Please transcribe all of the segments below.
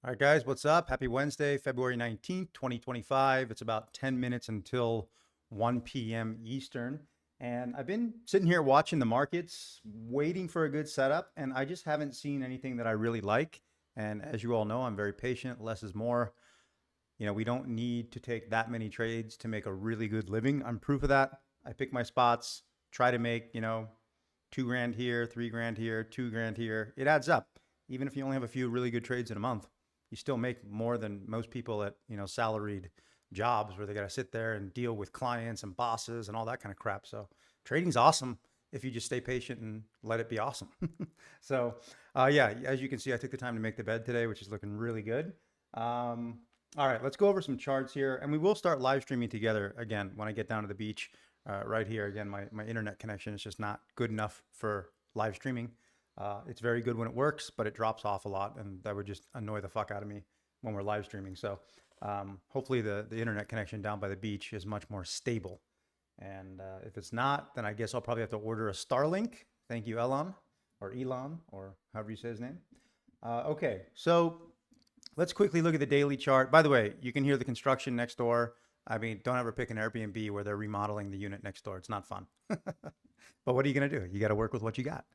All right, guys, what's up? Happy Wednesday, February 19th, 2025. It's about 10 minutes until 1 p.m. Eastern. And I've been sitting here watching the markets, waiting for a good setup, and I just haven't seen anything that I really like. And as you all know, I'm very patient. Less is more. We don't need to take that many trades to make a really good living. I'm proof of that. I pick my spots, try to make, 2 grand here, 3 grand here, 2 grand here. It adds up. Even if you only have a few really good trades in a month, you still make more than most people at, salaried jobs where they got to sit there and deal with clients and bosses and all that kind of crap. So trading's awesome if you just stay patient and let it be awesome. So, yeah, as you can see, I took the time to make the bed today, which is looking really good. All right, let's go over some charts here, and we will start live streaming together again when I get down to the beach right here. Again, my internet connection is just not good enough for live streaming. It's very good when it works, but it drops off a lot, and that would just annoy the fuck out of me when we're live streaming. So hopefully the internet connection down by the beach is much more stable. And if it's not, then I guess I'll probably have to order a Starlink. Thank you, Elon, or however you say his name. Okay, so let's quickly look at the daily chart. By the way, you can hear the construction next door. I mean, don't ever pick an Airbnb where they're remodeling the unit next door. It's not fun. But what are you going to do? You got to work with what you got.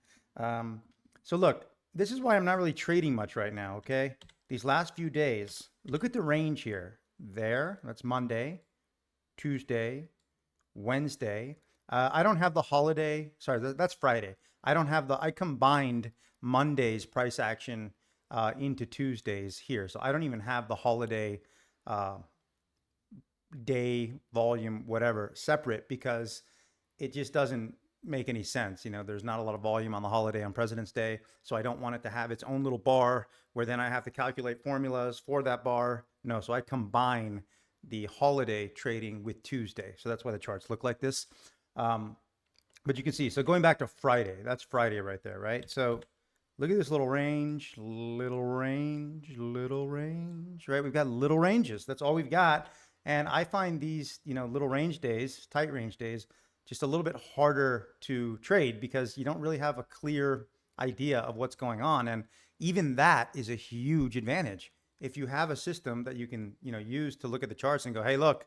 So look, this is why I'm not really trading much right now, okay? These last few days, look at the range here. There, that's Monday, Tuesday, Wednesday. I don't have the holiday. Sorry, that's Friday. I combined Monday's price action into Tuesdays here. So I don't even have the holiday uh, day volume, whatever, separate because it just doesn't make any sense. There's not a lot of volume on the holiday on President's Day. So I don't want it to have its own little bar where then I have to calculate formulas for that bar. No, so I combine the holiday trading with Tuesday. So that's why the charts look like this. But you can see, so going back to Friday, that's Friday right there, right? So look at this little range, right? We've got little ranges. That's all we've got. And I find these, little range days, tight range days, just a little bit harder to trade because you don't really have a clear idea of what's going on. And even that is a huge advantage. If you have a system that you can, use to look at the charts and go, hey, look,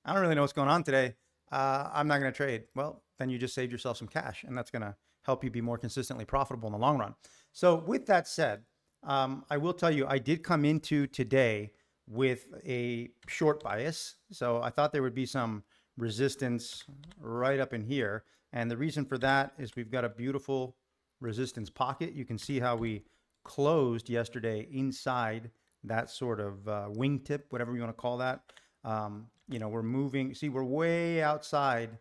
I don't really know what's going on today. I'm not going to trade. Well, then you just saved yourself some cash, and that's going to help you be more consistently profitable in the long run. So with that said, I will tell you, I did come into today with a short bias. So I thought there would be some resistance right up in here. And the reason for that is we've got a beautiful resistance pocket. You can see how we closed yesterday inside that sort of wingtip, whatever you want to call that. We're moving. See, we're way outside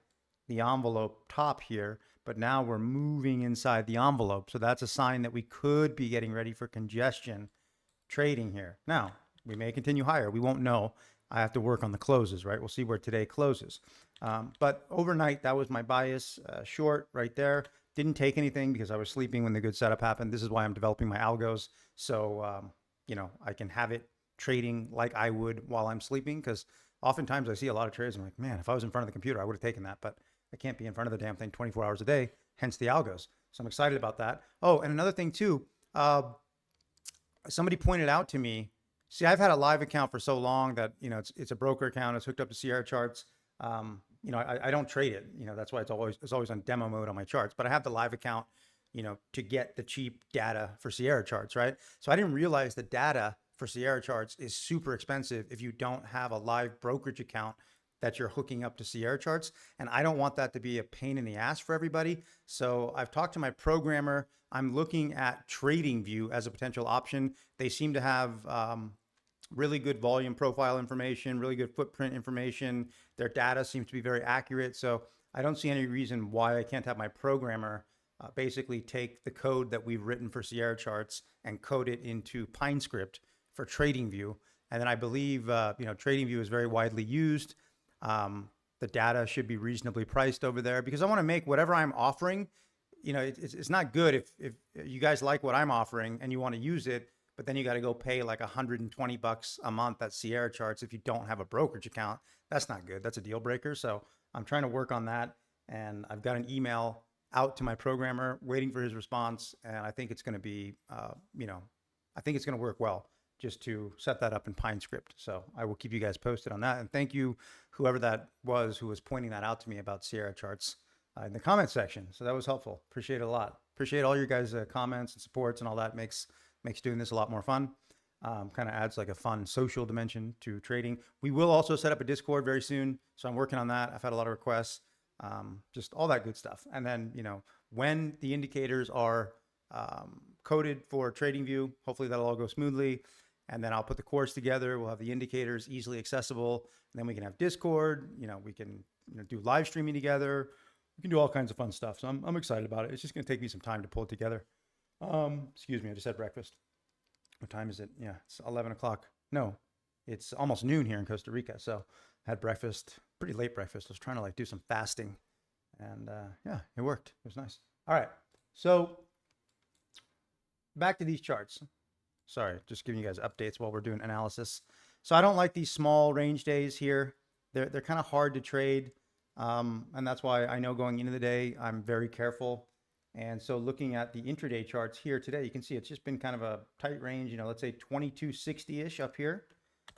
the envelope top here, but now we're moving inside the envelope. So that's a sign that we could be getting ready for congestion trading here. Now, we may continue higher. We won't know. I have to work on the closes, right? We'll see where today closes. But overnight, that was my bias short right there. Didn't take anything because I was sleeping when the good setup happened. This is why I'm developing my algos. So, I can have it trading like I would while I'm sleeping because oftentimes I see a lot of trades. I'm like, man, if I was in front of the computer, I would have taken that. But I can't be in front of the damn thing 24 hours a day, hence the algos. So I'm excited about that. Oh, and another thing too, somebody pointed out to me, see, I've had a live account for so long that, it's a broker account. It's hooked up to Sierra charts. I don't trade it. That's why it's always on demo mode on my charts. But I have the live account, to get the cheap data for Sierra charts, right? So I didn't realize the data for Sierra charts is super expensive if you don't have a live brokerage account that you're hooking up to Sierra charts. And I don't want that to be a pain in the ass for everybody. So I've talked to my programmer. I'm looking at TradingView as a potential option. They seem to have really good volume profile information, really good footprint information. Their data seems to be very accurate. So I don't see any reason why I can't have my programmer basically take the code that we've written for Sierra charts and code it into PineScript for TradingView. And then I believe, TradingView is very widely used. The data should be reasonably priced over there because I want to make whatever I'm offering. It's not good if you guys like what I'm offering and you want to use it, but then you got to go pay like $120 a month at Sierra charts if you don't have a brokerage account. That's not good. That's a deal breaker. So I'm trying to work on that. And I've got an email out to my programmer waiting for his response. And I think it's going to be, I think it's going to work well. just to set that up in Pine Script. So I will keep you guys posted on that. And thank you, whoever that was who was pointing that out to me about Sierra charts in the comment section. So that was helpful. Appreciate it a lot. Appreciate all your guys' comments and supports and all that. Makes doing this a lot more fun. Kind of adds like a fun social dimension to trading. We will also set up a Discord very soon. So I'm working on that. I've had a lot of requests, just all that good stuff. And then, you know, when the indicators are coded for TradingView, hopefully that'll all go smoothly. And then I'll put the course together. We'll have the indicators easily accessible. And then we can have Discord, you know, we can, you know, do live streaming together. We can do all kinds of fun stuff. So I'm excited about it. It's just going to take me some time to pull it together. Excuse me. I just had breakfast. What time is it? Yeah, it's 11 o'clock. No, it's almost noon here in Costa Rica. So I had breakfast, pretty late breakfast. I was trying to like do some fasting and yeah, it worked. It was nice. All right. So back to these charts. Sorry, just giving you guys updates while we're doing analysis. So I don't like these small range days here. They're kind of hard to trade. And that's why I know going into the day, I'm very careful. And so looking at the intraday charts here today, you can see it's just been kind of a tight range, you know, let's say 2260-ish up here.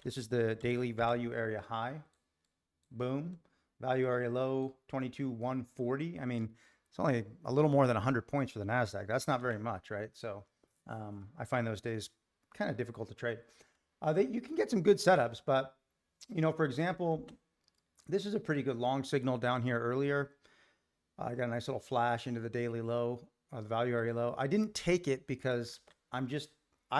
This is the daily value area high. Boom. Value area low, 22,140. I mean, it's only a little more than 100 points for the NASDAQ. That's not very much, right? So I find those days kind of difficult to trade. You can get some good setups, but, you know, for example, this is a pretty good long signal down here earlier. I got a nice little flash into the daily low, the value area low. I didn't take it because I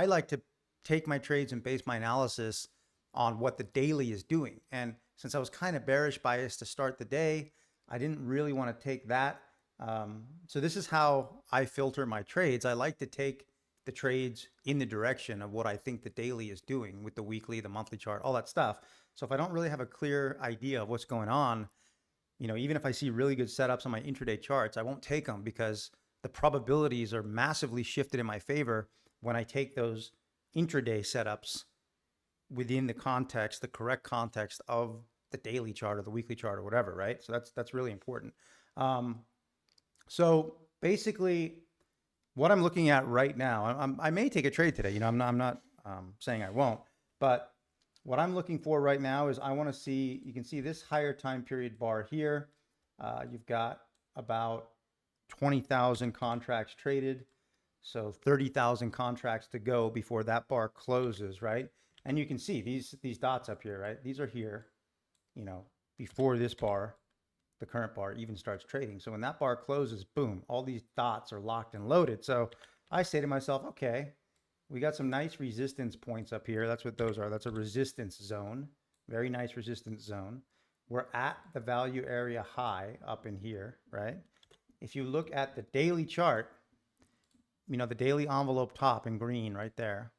like to take my trades and base my analysis on what the daily is doing. And since I was kind of bearish biased to start the day, I didn't really want to take that. So this is how I filter my trades. I like to take the trades in the direction of what I think the daily is doing with the weekly, the monthly chart, all that stuff. So if I don't really have a clear idea of what's going on, you know, even if I see really good setups on my intraday charts, I won't take them because the probabilities are massively shifted in my favor when I take those intraday setups within the context, the correct context of the daily chart or the weekly chart or whatever, right? So that's really important. So basically, what I'm looking at right now, I may take a trade today. You know, I'm not saying I won't, but what I'm looking for right now is I want to see, you can see this higher time period bar here. You've got about 20,000 contracts traded. So 30,000 contracts to go before that bar closes, right? And you can see these dots up here, right? These are here, you know, before this bar, the current bar even starts trading. So when that bar closes, boom, all these dots are locked and loaded. So I say to myself, okay, we got some nice resistance points up here. That's what those are. That's a resistance zone. Very nice resistance zone. We're at the value area high up in here, right? If you look at the daily chart, you know, the daily envelope top in green right there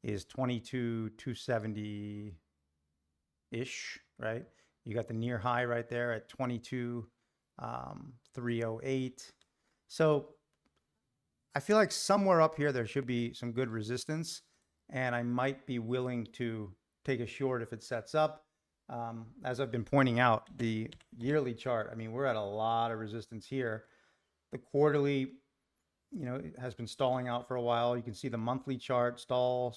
is 22,270-ish, right? You got the near high right there at 22,308. So I feel like somewhere up here, there should be some good resistance, and I might be willing to take a short if it sets up. As I've been pointing out, the yearly chart, I mean, we're at a lot of resistance here. The quarterly, you know, has been stalling out for a while. You can see the monthly chart, stall.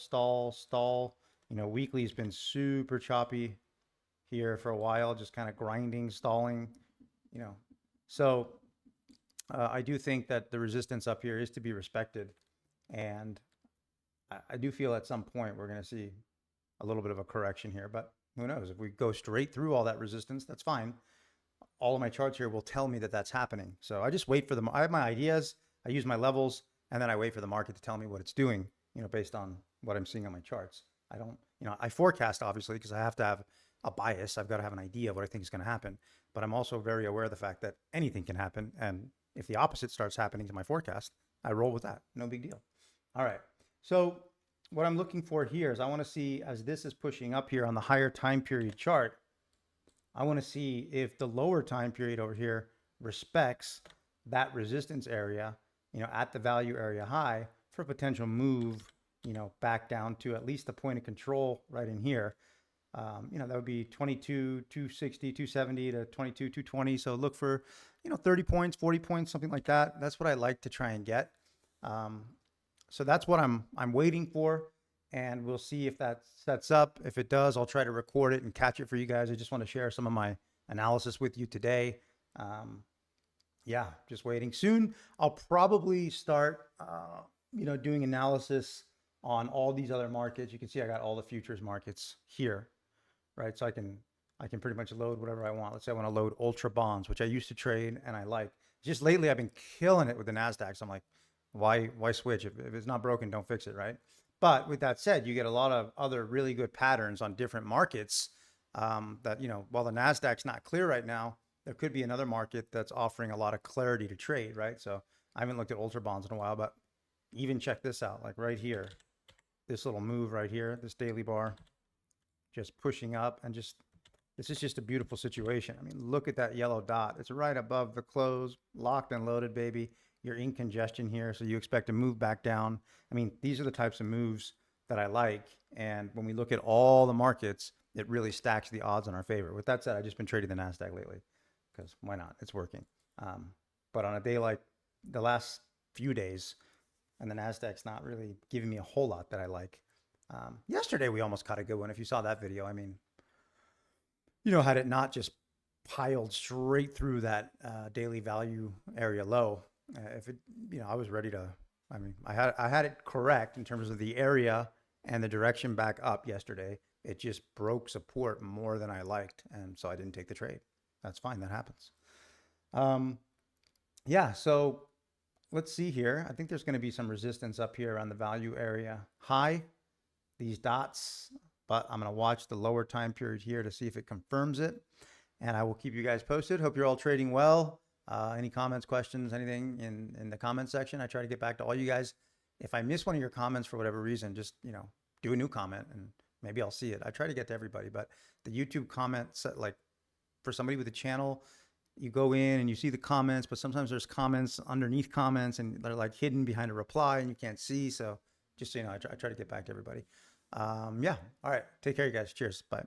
You know, weekly has been super choppy here for a while, just kind of grinding, stalling, you know. So I do think that the resistance up here is to be respected. And I do feel at some point we're going to see a little bit of a correction here, but who knows? If we go straight through all that resistance, that's fine. All of my charts here will tell me that that's happening. So I just wait for them. I have my ideas, I use my levels, and then I wait for the market to tell me what it's doing, you know, based on what I'm seeing on my charts. I don't, you know, I forecast obviously because I have to have a bias. I've got to have an idea of what I think is going to happen, but I'm also very aware of the fact that anything can happen. And if the opposite starts happening to my forecast, I roll with that. No big deal. All right. So what I'm looking for here is I want to see, as this is pushing up here on the higher time period chart, I want to see if the lower time period over here respects that resistance area, you know, at the value area high for a potential move, you know, back down to at least the point of control right in here. You know, that would be 22,260, 270 to 22,220. So look for, you know, 30 points, 40 points, something like that. That's what I like to try and get. So that's what I'm waiting for, and we'll see if that sets up. If it does, I'll try to record it and catch it for you guys. I just want to share some of my analysis with you today. Yeah, just waiting. Soon, I'll probably start, doing analysis on all these other markets. You can see I got all the futures markets here, right? So I can pretty much load whatever I want. Let's say I want to load ultra bonds, which I used to trade and I like. Just lately, I've been killing it with the NASDAQ. So I'm like, why switch? If it's not broken, don't fix it, right? But with that said, you get a lot of other really good patterns on different markets that, while the NASDAQ's not clear right now, there could be another market that's offering a lot of clarity to trade, right? So I haven't looked at ultra bonds in a while, but even check this out, like right here, this little move right here, this daily bar, just pushing up and this is just a beautiful situation. I mean, look at that yellow dot. It's right above the close, locked and loaded, baby. You're in congestion here, so you expect to move back down. I mean, these are the types of moves that I like. And when we look at all the markets, it really stacks the odds in our favor. With that said, I've just been trading the NASDAQ lately because why not? It's working. But on a day like the last few days, and the NASDAQ's not really giving me a whole lot that I like. Yesterday, we almost caught a good one. If you saw that video, I mean, had it not just piled straight through that daily value area low, if it, I was ready to, I mean, I had it correct in terms of the area and the direction back up yesterday. It just broke support more than I liked. And so I didn't take the trade. That's fine. That happens. Yeah. So let's see here. I think there's going to be some resistance up here around the value area high, these dots, but I'm going to watch the lower time period here to see if it confirms it. And I will keep you guys posted. Hope you're all trading well. Any comments, questions, anything in the comment section? I try to get back to all you guys. If I miss one of your comments for whatever reason, just, do a new comment and maybe I'll see it. I try to get to everybody, but the YouTube comments, like for somebody with a channel, you go in and you see the comments, but sometimes there's comments underneath comments and they're like hidden behind a reply and you can't see. So just so you know, I try to get back to everybody. Yeah. All right. Take care, you guys. Cheers. Bye.